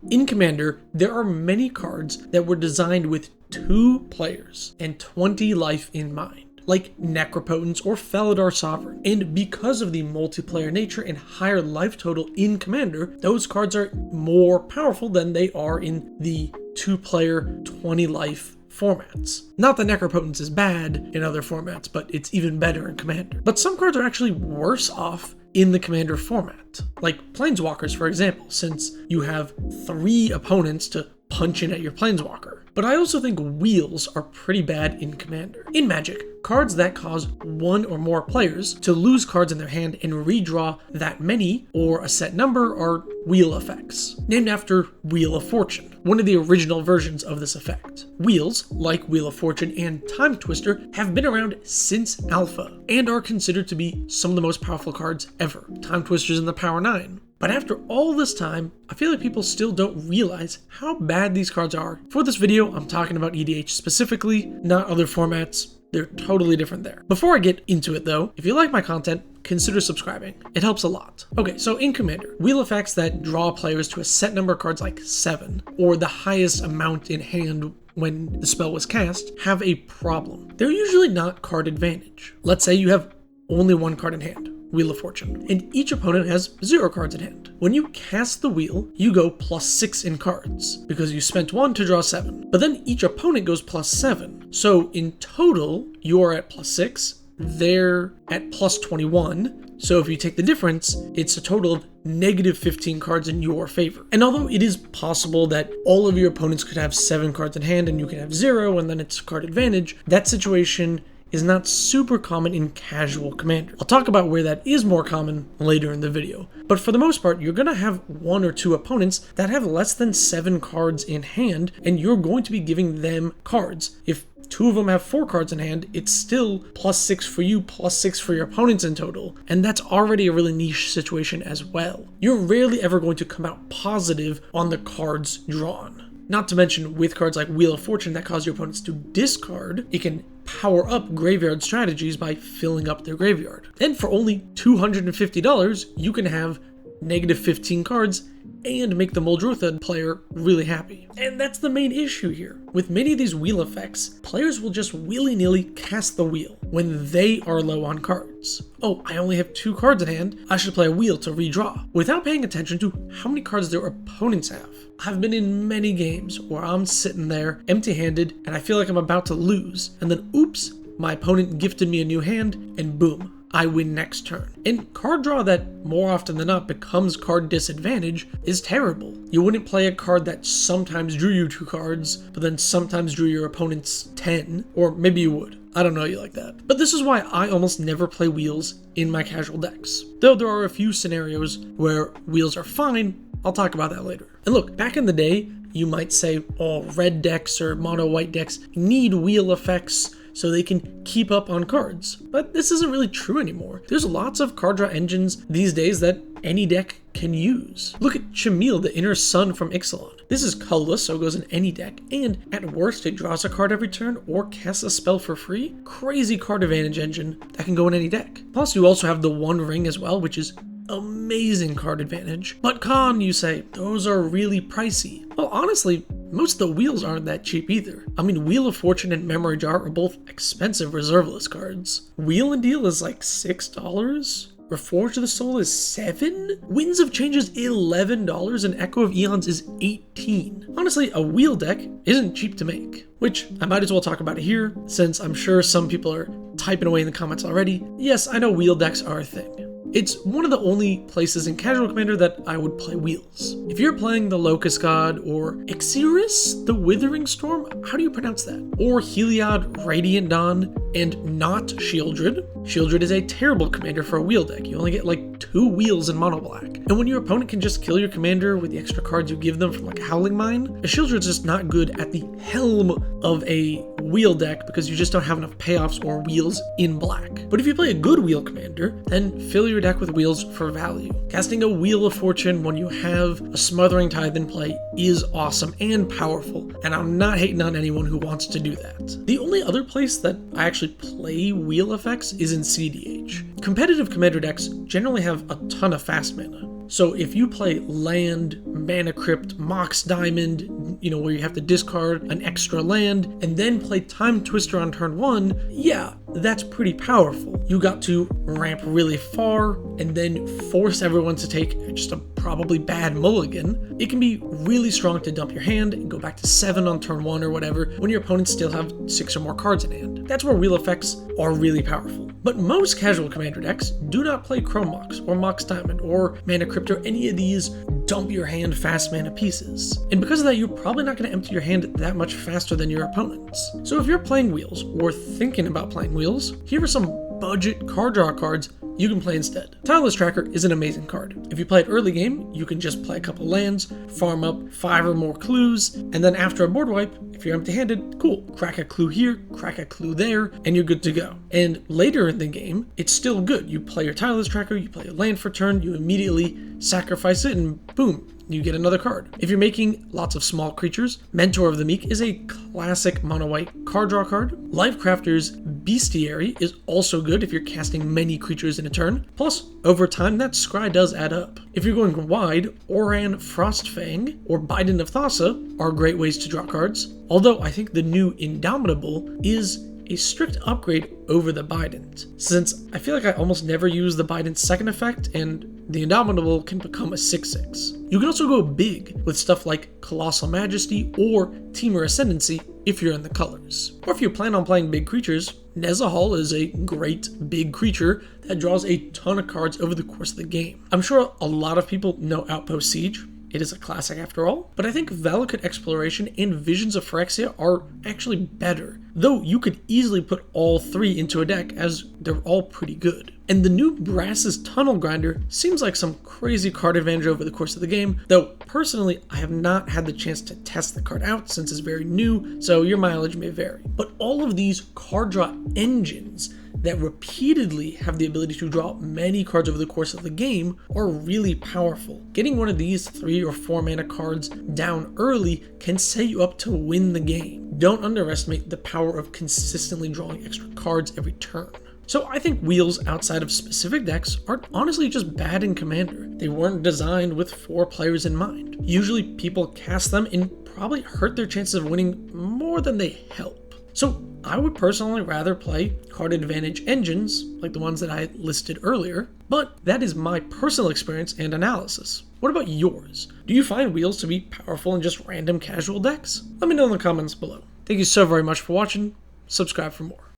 In Commander, there are many cards that were designed with 2 players and 20 life in mind, like Necropotence or Felidar Sovereign. And because of the multiplayer nature and higher life total in Commander, those cards are more powerful than they are in the 2-player 20 life formats. Not that Necropotence is bad in other formats, but it's even better in Commander. But some cards are actually worse off in the Commander format, like Planeswalkers, for example, since you have 3 opponents to punch in at your Planeswalker. But I also think wheels are pretty bad in Commander. In Magic, cards that cause 1 or more players to lose cards in their hand and redraw that many or a set number are wheel effects, named after Wheel of Fortune, one of the original versions of this effect. Wheels, like Wheel of Fortune and Time Twister, have been around since Alpha and are considered to be some of the most powerful cards ever. Time Twister's in the Power 9. But after all this time, I feel like people still don't realize how bad these cards are. For this video, I'm talking about EDH specifically, not other formats. They're totally different there. Before I get into it though, if you like my content, consider subscribing. It helps a lot. Okay, so in Commander, wheel effects that draw players to a set number of cards like 7, or the highest amount in hand when the spell was cast, have a problem. They're usually not card advantage. Let's say you have only 1 card in hand, Wheel of Fortune, and each opponent has 0 cards in hand. When you cast the wheel, you go +6 in cards, because you spent 1 to draw 7. But then each opponent goes +7. So in total, you are at +6, they're at +21. So if you take the difference, it's a total of -15 cards in your favor. And although it is possible that all of your opponents could have 7 cards in hand and you could have 0 and then it's card advantage, that situation is not super common in casual Commander. I'll talk about where that is more common later in the video. But for the most part, you're going to have 1 or 2 opponents that have less than 7 cards in hand, and you're going to be giving them cards. If 2 of them have 4 cards in hand, it's still +6 for you, +6 for your opponents in total, and that's already a really niche situation as well. You're rarely ever going to come out positive on the cards drawn. Not to mention, with cards like Wheel of Fortune that cause your opponents to discard, it can power up graveyard strategies by filling up their graveyard. And for only $250, you can have -15 cards and make the Muldrotha player really happy. And that's the main issue here. With many of these wheel effects, players will just willy-nilly cast the wheel when they are low on cards. Oh, I only have 2 cards in hand, I should play a wheel to redraw, without paying attention to how many cards their opponents have. I've been in many games where I'm sitting there empty-handed and I feel like I'm about to lose, and then oops, my opponent gifted me a new hand, and boom, I win next turn. And card draw that more often than not becomes card disadvantage is terrible. You wouldn't play a card that sometimes drew you 2 cards, but then sometimes drew your opponent's 10, or maybe you would. I don't know you like that. But this is why I almost never play wheels in my casual decks. Though there are a few scenarios where wheels are fine, I'll talk about that later. And look, back in the day, you might say all red decks or mono white decks need wheel effects so they can keep up on cards. But this isn't really true anymore. There's lots of card draw engines these days that any deck can use. Look at Chameel, the Inner Sun from Ixalan. This is colorless, so it goes in any deck, and at worst it draws a card every turn or casts a spell for free. Crazy card advantage engine that can go in any deck. Plus you also have the One Ring as well, which is amazing card advantage. But Con, you say, those are really pricey. Well, honestly, most of the wheels aren't that cheap either. I mean, Wheel of Fortune and Memory Jar are both expensive reserveless cards. Wheel and Deal is like $6. Reforged of the Soul is $7? Winds of Change is $11 and Echo of Eons is $18. Honestly, a wheel deck isn't cheap to make, which I might as well talk about it here, since I'm sure some people are typing away in the comments already. Yes, I know wheel decks are a thing. It's one of the only places in casual Commander that I would play wheels. If you're playing the Locust God or Exirus, the Withering Storm, how do you pronounce that? Or Heliod, Radiant Dawn, and not Sheoldred. Sheoldred is a terrible commander for a wheel deck. You only get like 2 wheels in mono black. And when your opponent can just kill your commander with the extra cards you give them from like a Howling Mine, a Sheoldred's just not good at the helm of a wheel deck because you just don't have enough payoffs or wheels in black. But if you play a good wheel commander, then fill your deck with wheels for value. Casting a Wheel of Fortune when you have a Smothering Tithe in play is awesome and powerful, and I'm not hating on anyone who wants to do that. The only other place that I actually play wheel effects is in CDH. Competitive commander decks generally have a ton of fast mana, So if you play land, mana crypt, mox diamond, where you have to discard an extra land, and then play time twister on turn 1, yeah, that's pretty powerful. You got to ramp really far and then force everyone to take just a probably bad mulligan. It can be really strong to dump your hand and go back to 7 on turn 1 or whatever when your opponents still have 6 or more cards in hand. That's where wheel effects are really powerful. But most casual commander decks do not play Chrome Mox or Mox Diamond or Mana Crypt or any of these dump your hand fast mana pieces. And because of that, you're probably not going to empty your hand that much faster than your opponents. So if you're playing wheels or thinking about playing wheels, here are some budget card draw cards you can play instead. Tireless Tracker is an amazing card. If you play it early game, you can just play a couple lands, farm up 5 or more clues, and then after a board wipe, if you're empty-handed, cool, crack a clue here, crack a clue there, and you're good to go. And later in the game, it's still good. You play your Tireless Tracker, you play a land for turn, you immediately sacrifice it, and boom, you get another card. If you're making lots of small creatures, Mentor of the Meek is a classic mono-white card draw card. Lifecrafter's Bestiary is also good if you're casting many creatures in a turn. Plus, over time, that scry does add up. If you're going wide, Oran Frostfang or Biden of Thassa are great ways to draw cards. Although I think the new Indomitable is a strict upgrade over the Bident, since I feel like I almost never use the Bident's second effect, and the Indomitable can become a 6/6. You can also go big with stuff like Colossal Majesty or Temur Ascendancy if you're in the colors. Or if you plan on playing big creatures, Nezahal is a great big creature that draws a ton of cards over the course of the game. I'm sure a lot of people know Outpost Siege. It is a classic after all, but I think Valakut Exploration and Visions of Phyrexia are actually better, though you could easily put all 3 into a deck as they're all pretty good. And the new Brass's Tunnel Grinder seems like some crazy card advantage over the course of the game, though personally I have not had the chance to test the card out since it's very new, so your mileage may vary. But all of these card draw engines that repeatedly have the ability to draw many cards over the course of the game are really powerful. Getting one of these 3 or 4 mana cards down early can set you up to win the game. Don't underestimate the power of consistently drawing extra cards every turn. So I think wheels outside of specific decks are honestly just bad in Commander. They weren't designed with 4 players in mind. Usually people cast them and probably hurt their chances of winning more than they help. So I would personally rather play card advantage engines like the ones that I listed earlier, but that is my personal experience and analysis. What about yours? Do you find wheels to be powerful in just random casual decks? Let me know in the comments below. Thank you so very much for watching. Subscribe for more.